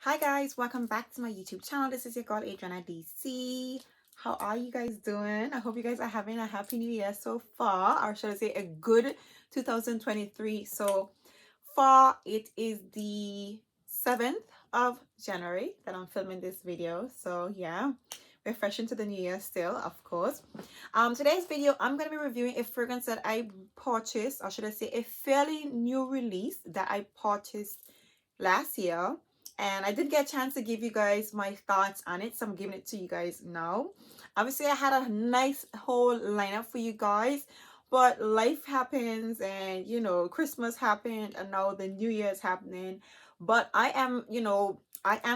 Hi guys, welcome back to my YouTube channel. This is your girl Adriana DC. How are you guys doing? I hope you guys are having a happy new year so far, or should I say a good 2023 so far. It is the 7th of January that I'm filming this video, so yeah, we're fresh into the new year still, of course. Today's video I'm going to be reviewing a fragrance that I purchased, or should I say a fairly new release that I purchased last year, and I did get a chance to give you guys my thoughts on it, so I'm giving it to you guys now. Obviously I had a nice whole lineup for you guys, but life happens, and Christmas happened, and now the new year is happening. But I am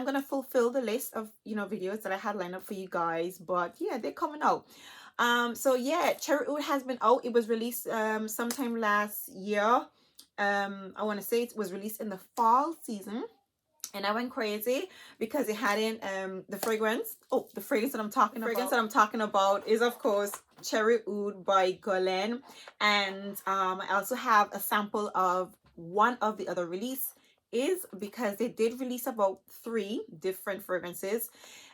gonna fulfill the list of videos that I had lined up for you guys. But yeah, they're coming out. So yeah, Cherry Oud has been out. It was released sometime last year. I want to say it was released in the fall season, and I went crazy because it hadn't the fragrance. Oh, the fragrance that I'm talking about is, of course, Cherry Oud by GUERLAIN. And I also have a sample of one of the other release, is because they did release about 3 different fragrances.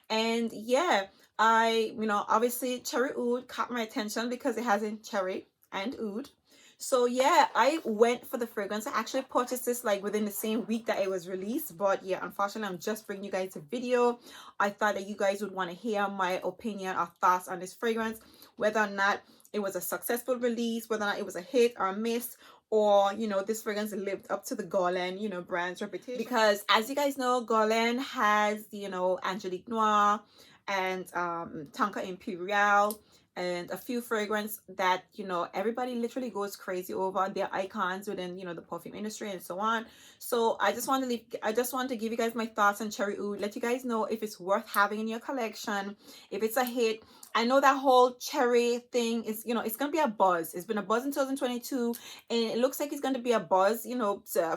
And yeah, obviously Cherry Oud caught my attention because it has in cherry and oud. So yeah, I went for the fragrance. I actually purchased this like within the same week that it was released. But yeah, unfortunately, I'm just bringing you guys a video. I thought that you guys would want to hear my opinion or thoughts on this fragrance, whether or not it was a successful release, whether or not it was a hit or a miss, or this fragrance lived up to the GUERLAIN brand's reputation. Because as you guys know, GUERLAIN has Angelique Noir and Tonka Imperial, and a few fragrance that everybody literally goes crazy over. They're icons within the perfume industry and so on. So I just want to give you guys my thoughts on Cherry Oud, let you guys know if it's worth having in your collection, if it's a hit. I know that whole cherry thing is, it's gonna be a buzz. It's been a buzz in 2022, and it looks like it's gonna be a buzz,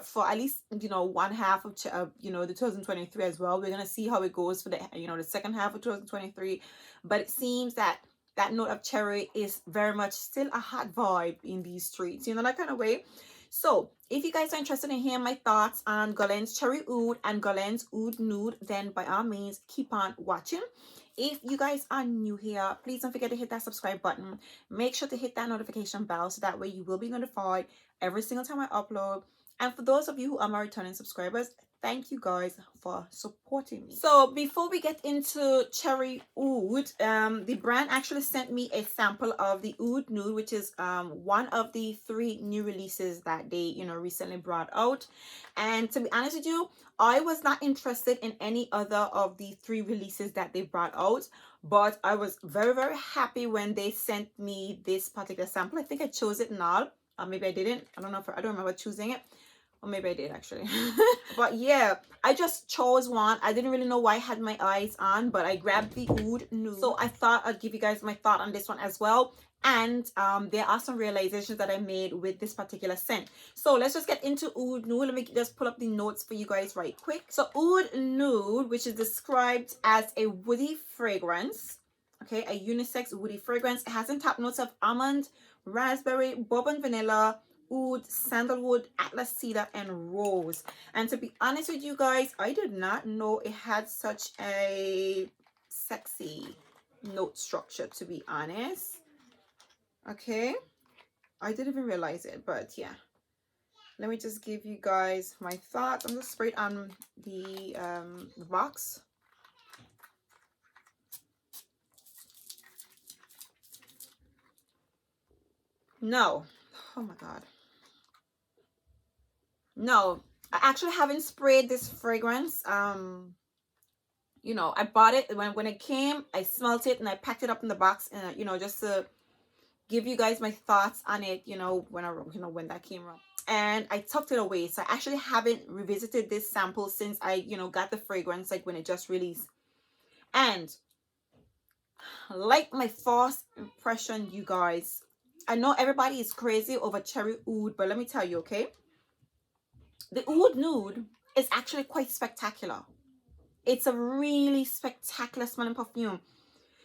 for at least one half of the 2023 as well. We're gonna see how it goes for the the second half of 2023. But it seems that note of cherry is very much still a hot vibe in these streets, that kind of way. So if you guys are interested in hearing my thoughts on GUERLAIN's Cherry Oud and GUERLAIN's Oud Nude, then by all means keep on watching. If you guys are new here, please don't forget to hit that subscribe button. Make sure to hit that notification bell so that way you will be notified every single time I upload. And for those of you who are my returning subscribers, thank you guys for supporting me. So before we get into Cherry Oud, the brand actually sent me a sample of the Oud Nude, which is one of the 3 new releases that they recently brought out. And to be honest with you, I was not interested in any other of the 3 releases that they brought out, but I was very, very happy when they sent me this particular sample. I think I chose it now, or maybe I didn't. I don't remember choosing it. Or maybe I did actually. But yeah, I just chose one. I didn't really know why I had my eyes on, but I grabbed the Oud Nude. So I thought I'd give you guys my thought on this one as well. And there are some realizations that I made with this particular scent. So let's just get into Oud Nude. Let me just pull up the notes for you guys right quick. So Oud Nude, which is described as a woody fragrance. Okay, a unisex woody fragrance. It has in top notes of almond, raspberry, bourbon vanilla, oud, sandalwood, atlas cedar, and rose. And to be honest with you guys, I did not know it had such a sexy note structure, to be honest. Okay, I didn't even realize it, but yeah, let me just give you guys my thoughts. I'm just sprayed on the box. No, oh my god, no, I actually haven't sprayed this fragrance. I bought it when it came. I smelled it and I packed it up in the box, and just to give you guys my thoughts on it, when that came around. And I tucked it away, so I actually haven't revisited this sample since I got the fragrance, like when it just released. And like my first impression, you guys, I know everybody is crazy over Cherry Oud, but let me tell you, okay, the Oud Nude is actually quite spectacular. It's a really spectacular smelling perfume.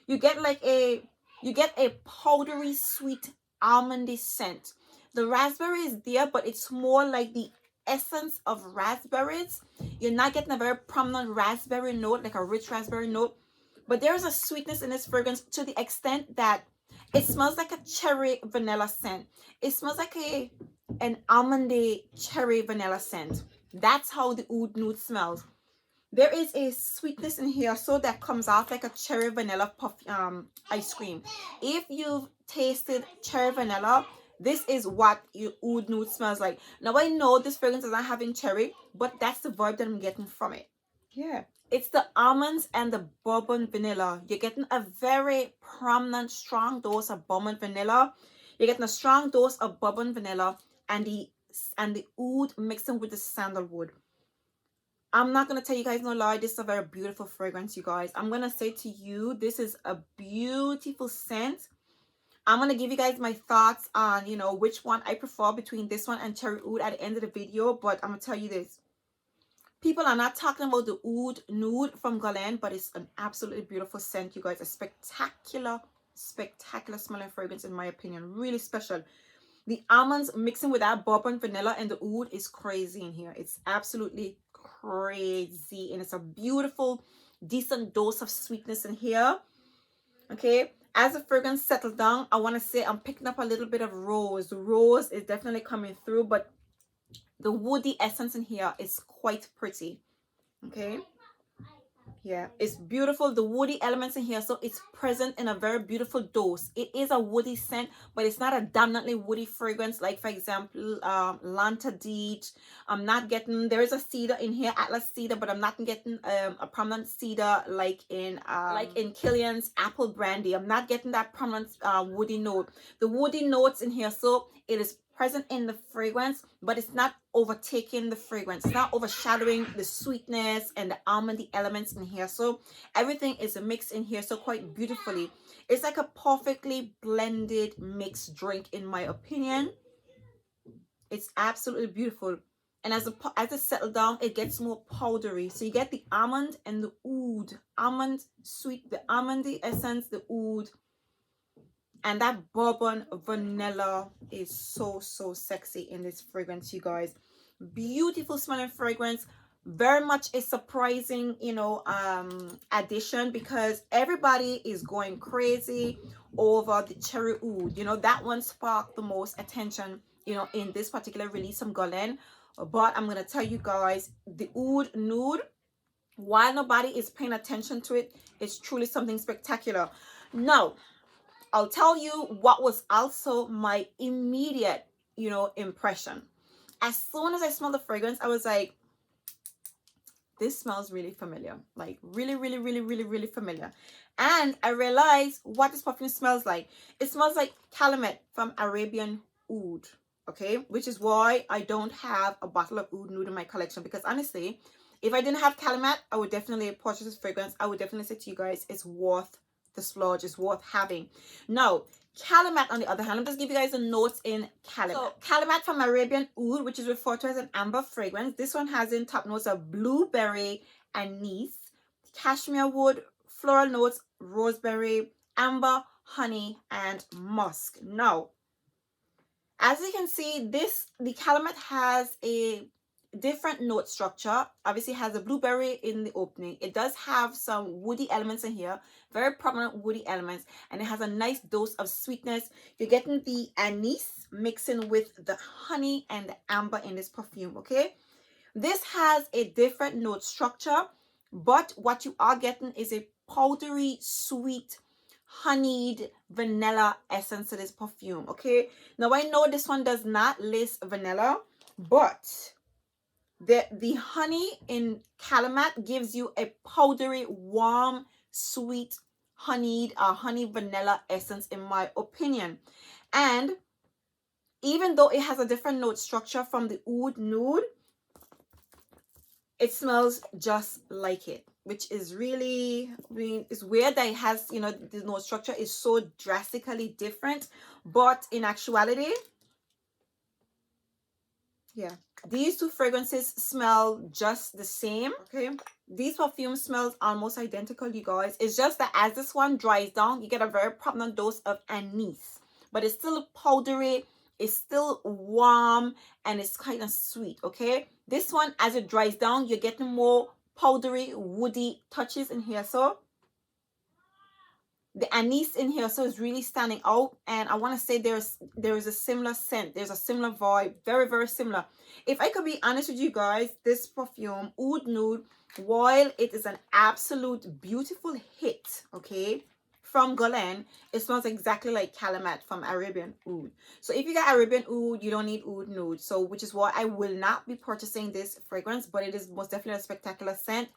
You get a powdery sweet almondy scent. The raspberry is there, but it's more like the essence of raspberries. You're not getting a very prominent raspberry note, like a rich raspberry note, but there's a sweetness in this fragrance to the extent that it smells like a cherry vanilla scent. It smells like an almondy cherry vanilla scent. That's how the Oud Nude smells. There is a sweetness in here, so that comes off like a cherry vanilla puff ice cream. If you've tasted cherry vanilla, this is what your Oud Nude smells like. Now I know this fragrance is not having cherry, but that's the vibe that I'm getting from it. Yeah, it's the almonds and the bourbon vanilla. You're getting a very prominent, strong dose of bourbon vanilla. You're getting a strong dose of bourbon vanilla and the oud mixing with the sandalwood. I'm not going to tell you guys no lie. This is a very beautiful fragrance, you guys. I'm going to say to you, this is a beautiful scent. I'm going to give you guys my thoughts on, you know, which one I prefer between this one and Cherry Oud at the end of the video. But I'm going to tell you this. People are not talking about the Oud Nude from GUERLAIN, but it's an absolutely beautiful scent, you guys. A spectacular, spectacular smelling fragrance, in my opinion. Really special. The almonds mixing with that bourbon vanilla and the oud is crazy in here. It's absolutely crazy. And it's a beautiful, decent dose of sweetness in here. Okay. As the fragrance settles down, I want to say I'm picking up a little bit of rose. The rose is definitely coming through, but the woody essence in here is quite pretty. Okay. Yeah, it's beautiful. The woody elements in here, so it's present in a very beautiful dose. It is a woody scent, but it's not a dominantly woody fragrance like, for example, Lanta Deet. I'm not getting, there is a cedar in here, Atlas cedar, but I'm not getting a prominent cedar like in Killian's apple brandy. I'm not getting that prominent woody note. The woody notes in here, so it is present in the fragrance, but it's not overtaking the fragrance. It's not overshadowing the sweetness and the almondy elements in here. So everything is a mix in here, so quite beautifully. It's like a perfectly blended mixed drink, in my opinion. It's absolutely beautiful. And as it settles down, it gets more powdery. So you get the almond and the oud. Almond sweet, the almondy essence, the oud. And that bourbon vanilla is so sexy in this fragrance, you guys. Beautiful smelling fragrance. Very much a surprising, you know, addition, because everybody is going crazy over the cherry oud. You know, that one sparked the most attention, you know, in this particular release from GUERLAIN. But I'm gonna tell you guys, the Oud Nude, while nobody is paying attention to it, it's truly something spectacular. Now, I'll tell you what was also my immediate, you know, impression. As soon as I smelled the fragrance, I was like, this smells really familiar. Like really familiar. And I realized what this perfume smells like. It smells like Calumet from Arabian Oud. Okay, which is why I don't have a bottle of Oud Nude in my collection, because honestly, if I didn't have Calumet, I would definitely purchase this fragrance. I would definitely say to you guys, it's worth the splurge, is worth having. Now, Calumet, on the other hand, let me just give you guys the notes in Calumet. So, Calumet from Arabian Oud, which is referred to as an amber fragrance. This one has in top notes of blueberry, anise, cashmere wood, floral notes, rosemary, amber, honey, and musk. Now, as you can see, the Calumet has a different note structure. Obviously, it has a blueberry in the opening. It does have some woody elements in here, very prominent woody elements, and it has a nice dose of sweetness. You're getting the anise mixing with the honey and the amber in this perfume. Okay, this has a different note structure, but what you are getting is a powdery, sweet, honeyed vanilla essence to this perfume. Okay, now I know this one does not list vanilla, but the honey in Calumet gives you a powdery, warm, sweet, honeyed honey vanilla essence, in my opinion. And even though it has a different note structure from the Oud Nude, it smells just like it, which is really, I mean, it's weird that it has, you know, the note structure is so drastically different, but in actuality, yeah, these two fragrances smell just the same. Okay, these perfumes smell almost identical, you guys. It's just that as this one dries down, you get a very prominent dose of anise, but it's still powdery, it's still warm, and it's kind of sweet. Okay, This one, as it dries down, you're getting more powdery, woody touches in here. So the anise in here so is really standing out, and I want to say there is a similar scent, there's a similar vibe, very very similar. If I could be honest with you guys, this perfume Oud Nude, while it is an absolute beautiful hit, okay, from GUERLAIN, it smells exactly like Calamat from Arabian Oud. So if you got Arabian Oud, you don't need Oud Nude, so which is why I will not be purchasing this fragrance, but it is most definitely a spectacular scent.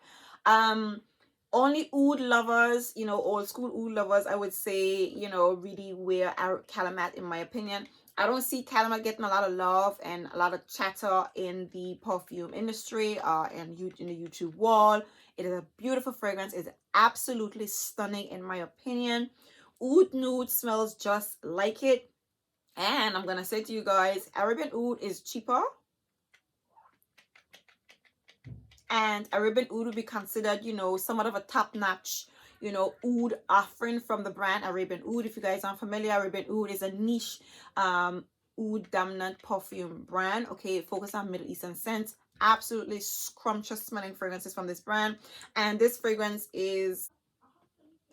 Only oud lovers, you know, old school oud lovers, I would say, you know, really wear Calamat, in my opinion. I don't see Calamat getting a lot of love and a lot of chatter in the perfume industry and in the YouTube wall. It is a beautiful fragrance. It's absolutely stunning, in my opinion. Oud Nude smells just like it. And I'm going to say to you guys, Arabian Oud is cheaper. And Arabian Oud would be considered, you know, somewhat of a top-notch, you know, oud offering from the brand Arabian Oud. If you guys aren't familiar, Arabian Oud is a niche oud dominant perfume brand. Okay, focus on Middle Eastern scents. Absolutely scrumptious smelling fragrances from this brand. And this fragrance is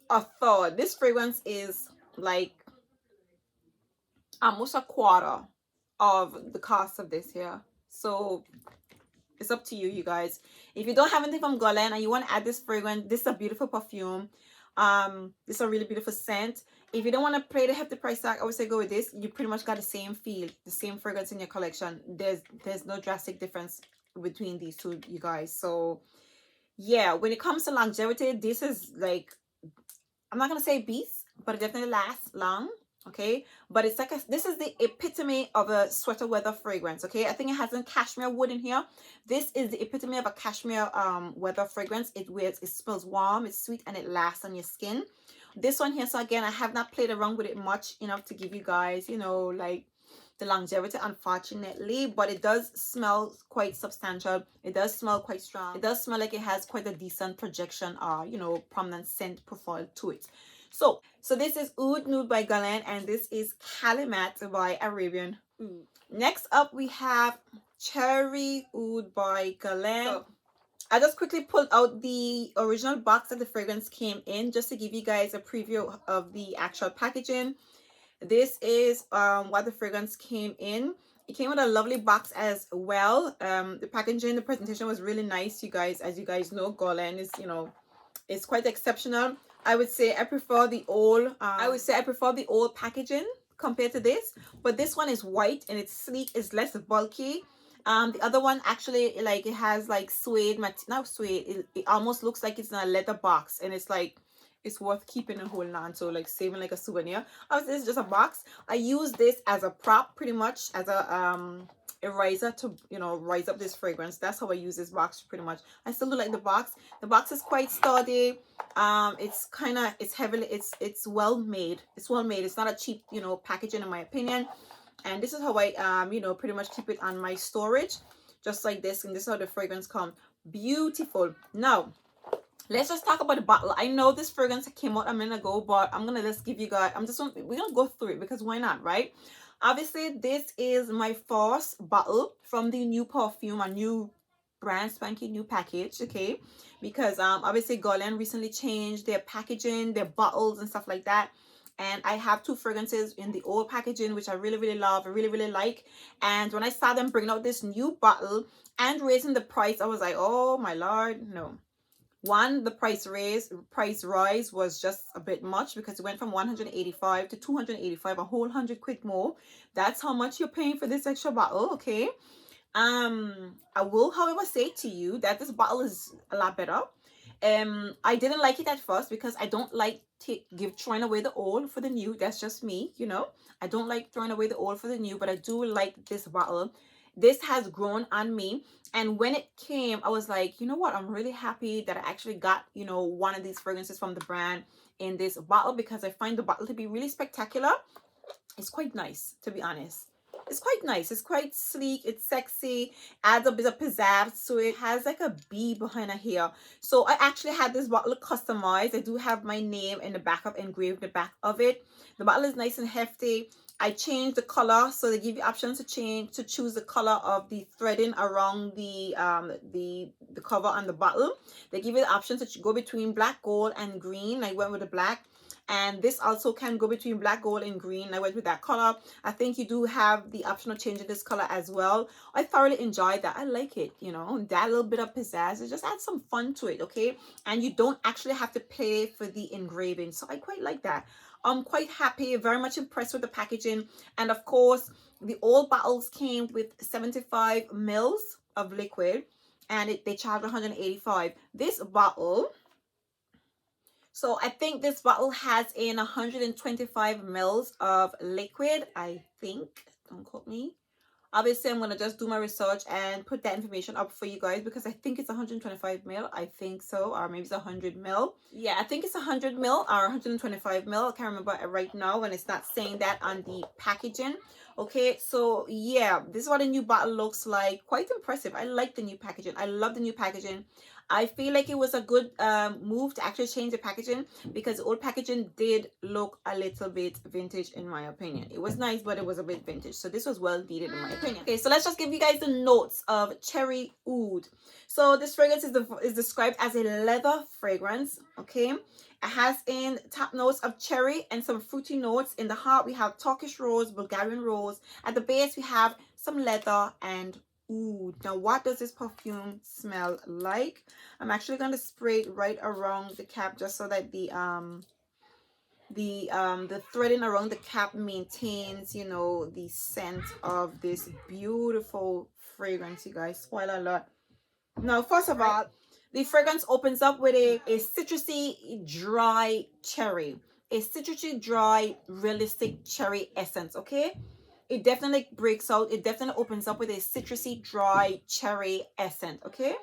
a third. This fragrance is like almost a quarter of the cost of this here. So it's up to you, you guys. If you don't have anything from GUERLAIN and you want to add this fragrance, this is a beautiful perfume. This is a really beautiful scent. If you don't want to play the hefty price tag, I would say go with this. You pretty much got the same feel, the same fragrance in your collection. There's no drastic difference between these two, you guys. So yeah, when it comes to longevity, this is like, I'm not gonna say beast, but it definitely lasts long. Okay, but it's like this is the epitome of a sweater weather fragrance. Okay, I think it has a cashmere wood in here. This is the epitome of a cashmere weather fragrance. It smells warm, it's sweet, and it lasts on your skin. This one here, so again, I have not played around with it much enough to give you guys, you know, like the longevity, unfortunately, but it does smell quite substantial. It does smell quite strong. It does smell like it has quite a decent projection or, you know, prominent scent profile to it. So this is Oud Nude by GUERLAIN, and this is Calamat by Arabian Oud. Next up, we have Cherry Oud by GUERLAIN. So I just quickly pulled out the original box that the fragrance came in just to give you guys a preview of the actual packaging. This is what the fragrance came in. It came with a lovely box as well. The packaging, the presentation was really nice, you guys. As you guys know, GUERLAIN is, you know, it's quite exceptional. I would say I prefer the old packaging compared to this, but this one is white and it's sleek, it's less bulky. The other one actually, like, it has like suede, not suede, it almost looks like it's in a leather box, and it's like, it's worth keeping and holding on to, like saving like a souvenir. Obviously, it's just a box. I use this as a prop, pretty much as a riser to, you know, rise up this fragrance. That's how I use this box pretty much. I still do like the box. The box is quite sturdy. It's kind of, it's heavily, it's well made. It's well made. It's not a cheap, you know, packaging, in my opinion. And this is how I you know, pretty much keep it on my storage, just like this. And this is how the fragrance comes. Beautiful. Now let's just talk about the bottle. I know this fragrance came out a minute ago, but I'm gonna just give you guys, we're gonna go through it because why not, right? Obviously, this is my first bottle from the new perfume, a new brand spanking new package, okay? Because obviously GUERLAIN recently changed their packaging, their bottles and stuff like that. And I have two fragrances in the old packaging, which I really, really love. I really, really like. And when I saw them bring out this new bottle and raising the price, I was like, oh my Lord, no. One, the price rise was just a bit much because it went from 185 to 285, a whole 100 quid more. That's how much you're paying for this extra bottle, okay? I will, however, say to you that this bottle is a lot better. I didn't like it at first because I don't like throwing away the old for the new. That's just me, you know. I don't like throwing away the old for the new, but I do like this bottle. This has grown on me, and when it came, I was like, you know what, I'm really happy that I actually got, you know, one of these fragrances from the brand in this bottle, because I find the bottle to be really spectacular. It's quite nice, to be honest. It's quite nice. It's quite sleek. It's sexy. Adds a bit of pizzazz to it. It has like a bee behind her hair. So I actually had this bottle customized. I do have my name in the back of engraved in the back of it. The bottle is nice and hefty. I changed the color, so they give you options to choose the color of the threading around the cover on the bottle. They give you the option to go between black, gold, and green. I went with the black. And this also can go between black, gold, and green. I went with that color. I think you do have the option of changing this color as well. I thoroughly enjoyed that. I like it, you know, that little bit of pizzazz. It just adds some fun to it, okay? And you don't actually have to pay for the engraving. So I quite like that. I'm quite happy, very much impressed with the packaging. And of course, the old bottles came with 75 mils of liquid, and they charged 185. This bottle, so I think this bottle has in 125 mils of liquid, I think. Don't quote me. Obviously, I'm going to just do my research and put that information up for you guys, because I think it's 125 mil. I think so. Or maybe it's 100 mil. Yeah, I think it's 100 mil or 125 mil. I can't remember it right now when it's not saying that on the packaging. Okay, so yeah, this is what a new bottle looks like. Quite impressive. I like the new packaging. I love the new packaging. I feel like it was a good move to actually change the packaging, because the old packaging did look a little bit vintage in my opinion. It was nice, but it was a bit vintage. So this was well needed in my opinion. Okay, so let's just give you guys the notes of Cherry Oud. So this fragrance is described as a leather fragrance. Okay, it has in top notes of cherry and some fruity notes. In the heart we have Turkish rose, Bulgarian rose. At the base we have some leather and oud. Now what does this perfume smell like? I'm actually going to spray it right around the cap, just so that the threading around the cap maintains, you know, the scent of this beautiful fragrance, you guys. Spoiler alert. Now, first of all, the fragrance opens up with a citrusy dry cherry, a citrusy dry realistic cherry essence. Okay, it definitely breaks out. It definitely opens up with a citrusy dry cherry essence. Okay,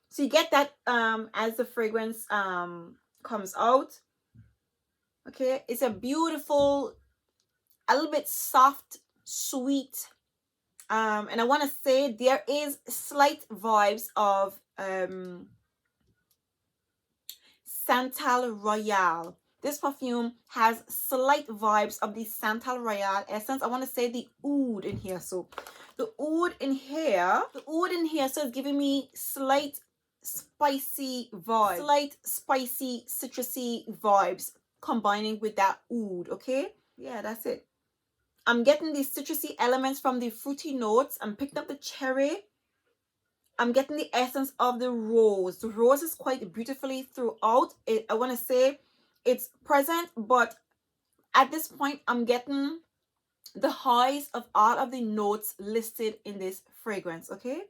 so you get that as the fragrance comes out. Okay, it's a beautiful, a little bit soft, sweet, and I want to say there is slight vibes of Santal Royale. This perfume has slight vibes of the Santal Royale essence. I want to say the oud in here. So the oud in here, so it's giving me slight spicy vibes, slight spicy citrusy vibes combining with that oud. Okay, yeah, that's it. I'm getting these citrusy elements from the fruity notes. I'm picking up the cherry. I'm getting the essence of the rose. The rose is quite beautifully throughout. I want to say it's present, but at this point, I'm getting the highs of all of the notes listed in this fragrance, okay?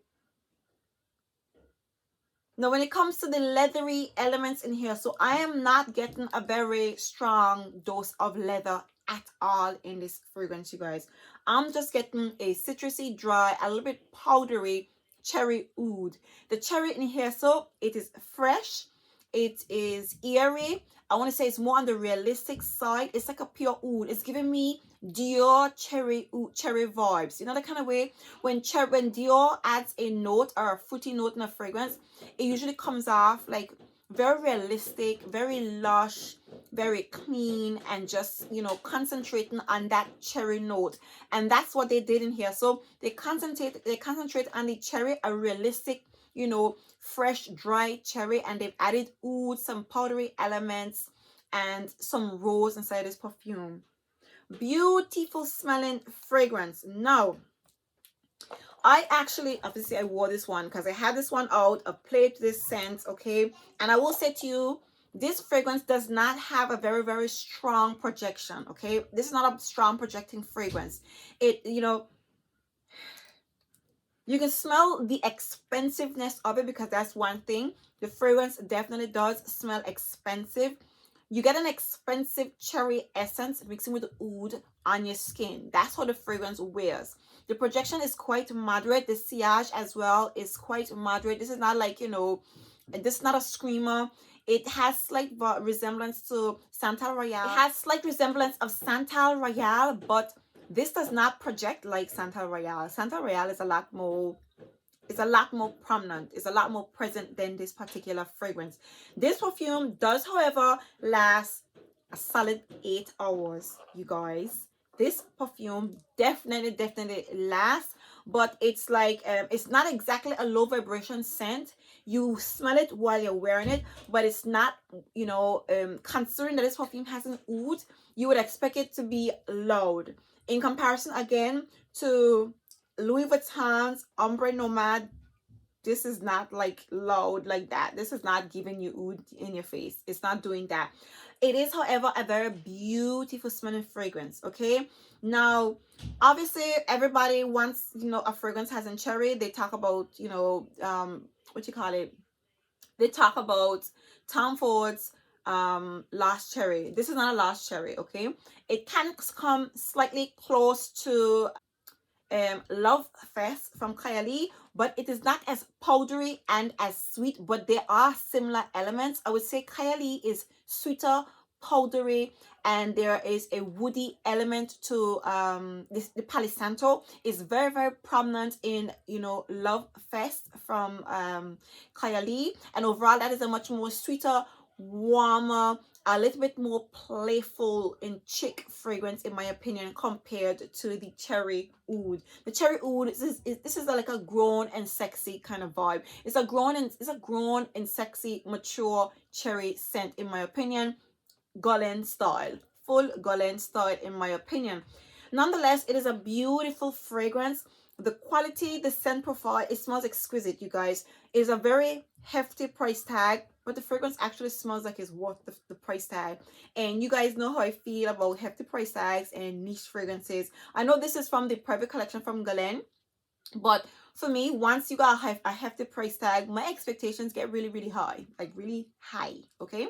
Now, when it comes to the leathery elements in here, so I am not getting a very strong dose of leather at all in this fragrance, you guys. I'm just getting a citrusy, dry, a little bit powdery cherry oud. The cherry in here, so it is fresh, it is airy. I want to say it's more on the realistic side. It's like a pure oud. It's giving me Dior cherry oud, cherry vibes. You know the kind of way when Dior adds a note or a fruity note in a fragrance, it usually comes off like very realistic, very lush, very clean, and just, you know, concentrating on that cherry note. And that's what they did in here. So they concentrate on the cherry, a realistic, you know, fresh dry cherry, and they've added oud, some powdery elements, and some rose inside this perfume. Beautiful smelling fragrance. Now, I actually, obviously I wore this one because I had this one out. I played this scent, okay? And I will say to you, this fragrance does not have a very, very strong projection, okay? This is not a strong projecting fragrance. It, you know, you can smell the expensiveness of it, because that's one thing. The fragrance definitely does smell expensive. You get an expensive cherry essence mixing with oud on your skin. That's how the fragrance wears. The projection is quite moderate. The sillage as well is quite moderate. This is not like, you know, this is not a screamer. It has slight resemblance to Santal Royale. It has slight resemblance of Santal Royale, but this does not project like Santal Royale. Santal Royale is a lot more prominent, it's a lot more present than this particular fragrance. This perfume does, however, last a solid 8 hours, you guys. this perfume definitely lasts, but it's like it's not exactly a low vibration scent. You smell it while you're wearing it, but it's not, you know, considering that this perfume has an oud, you would expect it to be loud in comparison again to Louis Vuitton's Ombre Nomad. This is not like loud like that. This is not giving you oud in your face. It's not doing that. It is, however, a very beautiful smelling fragrance. Okay, now obviously everybody wants, you know, a fragrance has in cherry. They talk about, you know, what you call it, they talk about Tom Ford's Lost Cherry. This is not a Lost Cherry. Okay, it can come slightly close to Love Fest from Kylie, but it is not as powdery and as sweet, but there are similar elements. I would say Kylie is sweeter, powdery, and there is a woody element to this. The Palo Santo is very prominent in, you know, Love Fest from Kylie, and overall that is a much more sweeter, warmer, a little bit more playful and chic fragrance, in my opinion, compared to the cherry oud. The cherry oud, this is like a grown and sexy kind of vibe. It's a grown and sexy, mature cherry scent, in my opinion. Guerlain style, full Guerlain style, in my opinion. Nonetheless, it is a beautiful fragrance. The quality, the scent profile, it smells exquisite, you guys. It is a very hefty price tag, but the fragrance actually smells like it's worth the price tag. And you guys know how I feel about hefty price tags and niche fragrances. I know this is from the private collection from Guerlain, but for me, once you got a hefty price tag, my expectations get really high, like really high. Okay,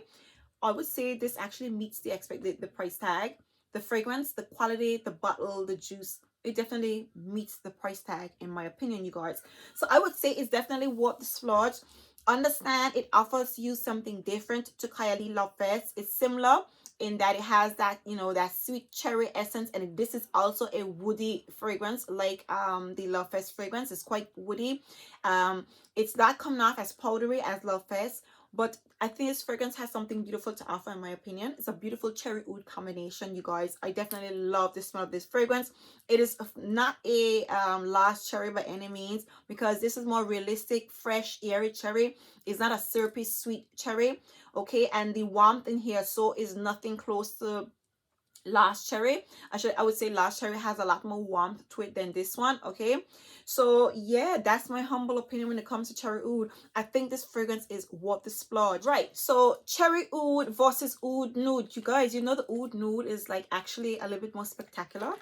I would say this actually meets the price tag. The fragrance, the quality, the bottle, the juice, it definitely meets the price tag, in my opinion, you guys. So I would say it's definitely worth the splurge. Understand it offers you something different to Kylie Love Fest. It's similar in that it has that, you know, that sweet cherry essence, and this is also a woody fragrance, like the Love Fest fragrance is quite woody. It's not coming off as powdery as Love Fest, but I think this fragrance has something beautiful to offer, in my opinion. It's a beautiful cherry oud combination, you guys. I definitely love the smell of this fragrance. It is not a Lost Cherry by any means, because this is more realistic, fresh, airy cherry. It's not a syrupy, sweet cherry. Okay, and the warmth in here so is nothing close to Lost Cherry. I would say Lost Cherry has a lot more warmth to it than this one. Okay, so yeah, that's my humble opinion when it comes to cherry oud. I think this fragrance is worth the splurge. Right, so cherry oud versus oud nude. You guys, you know the oud nude is like actually a little bit more spectacular.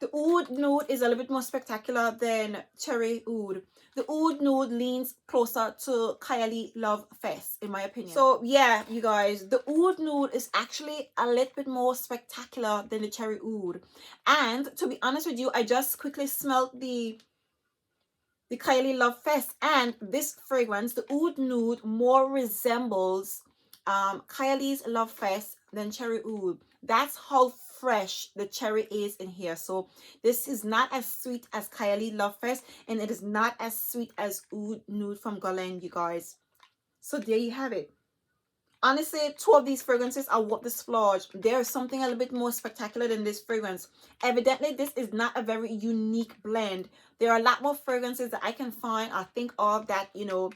The oud nude is a little bit more spectacular than cherry oud. The oud nude leans closer to Kylie Love Fest, in my opinion. So yeah, you guys, the oud nude is actually a little bit more spectacular than the cherry oud. And to be honest with you, I just quickly smelled the Kylie Love Fest, and this fragrance, the oud nude, more resembles Kylie's Love Fest than cherry oud. That's how fresh the cherry is in here. So this is not as sweet as Kylie Love Fest, and it is not as sweet as oud nude from Guerlain, you guys. So there you have it. Honestly, two of these fragrances are what the splurge. There is something a little bit more spectacular than this fragrance. Evidently, this is not a very unique blend. There are a lot more fragrances that I can find or think of that, you know,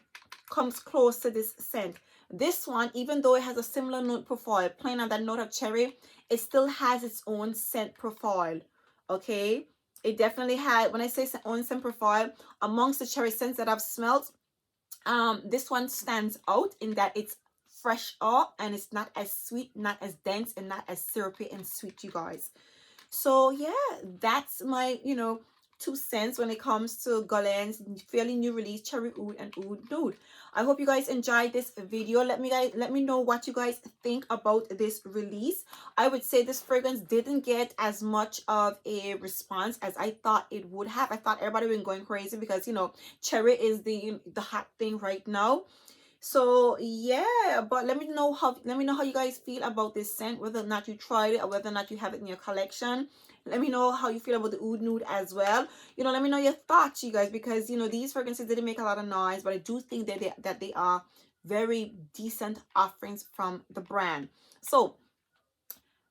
comes close to this scent. This one, even though it has a similar note profile, playing on that note of cherry, it still has its own scent profile. Okay, it definitely had, when I say own scent profile, amongst the cherry scents that I've smelled, this one stands out in that it's fresh up and it's not as sweet, not as dense, and not as syrupy and sweet, you guys. So yeah, that's my, you know, 2 cents when it comes to Guerlain's fairly new release cherry oud and oud nude. I hope you guys enjoyed this video. Let me know what you guys think about this release. I would say this fragrance didn't get as much of a response as I thought it would have. I thought everybody would be going crazy because, you know, cherry is the hot thing right now. So yeah, but let me know how you guys feel about this scent, whether or not you tried it or whether or not you have it in your collection. Let me know how you feel about the oud nude as well. You know, let me know your thoughts, you guys, because you know these fragrances didn't make a lot of noise, but I do think that they are very decent offerings from the brand. So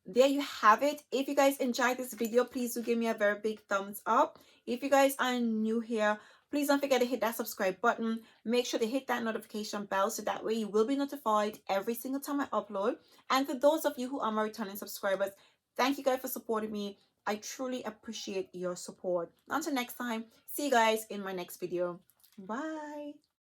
there you have it. If you guys enjoyed this video, please do give me a very big thumbs up. If you guys are new here, please don't forget to hit that subscribe button. Make sure to hit that notification bell so that way you will be notified every single time I upload. And for those of you who are my returning subscribers, thank you guys for supporting me. I truly appreciate your support. Until next time, see you guys in my next video. Bye.